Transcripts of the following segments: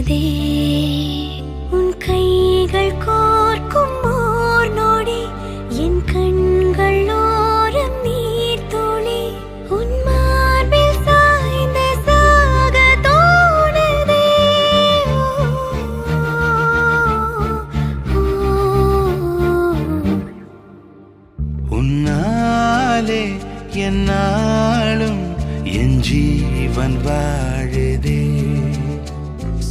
தோணுதே உன் கைகள் கோர்க்கும் ஓர் நொடி என் கண்கள் ஓரம் நீர் துளி உன் மார்பில் சாய்ந்த சாக தோணுதே உன்னாலே என்னாலும் என் ஜீவன் வாழுதே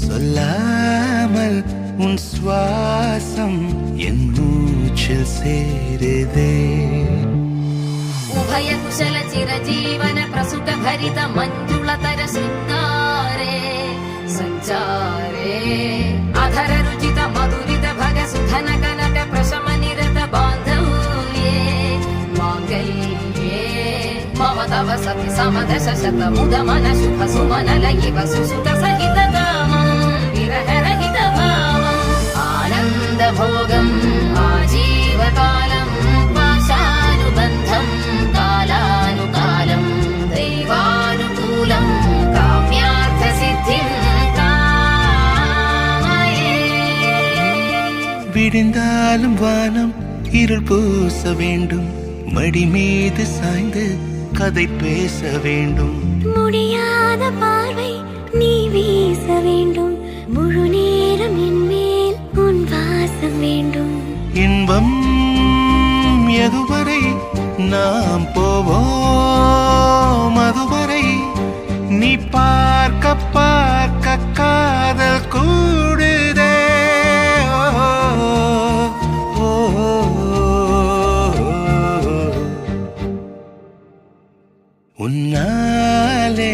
சொல்லாமல் உன் சுவாசம் என் மூச்சில் சேருதே उभय कुशल चिरजीवन प्रसुख भरित मञ्जुलतर शृङ्गारे सञ्चारे अधर रुचित मधुरित भग सुधन कनक प्रशम निरत बान्धव्ये माङ्गल्ये मम तव सति समदश शत मुद मन शुभ सुमन लयिव सुसुत सहित कामं विरह रहित भावम् आनन्द भोगम् आजीवकालम् पाशानुबन्धम् कालानुकालं दैवानुकूलं काम्यार्थसिद्धिं कामये விடிந்தாலும் வானம் இருள் பூச வேண்டும் மடி மீது சாய்ந்து கதை பேச வேண்டும் முடியாத பார்வை நீ வீச வேண்டும் முழு நேரம் என் மேல் உன் வாசம் வேண்டும் இன்பம் எதுவரை நாம் போவோம் அதுவரை நீ பார்க்க பார்க்க காதல் கூடுதே ஓ, ஓ, உன்னாலே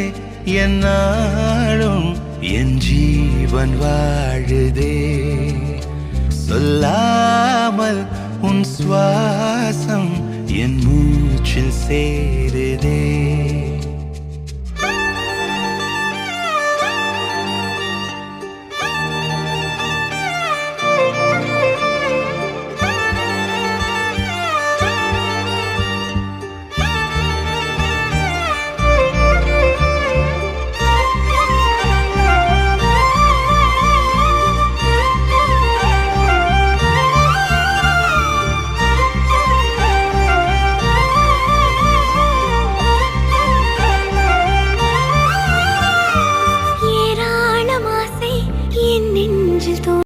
என்னாலும் என் ஜீவன் வாழுதே சொல்லாமல் உன் சுவாசம் என் மூச்சில் சேருதே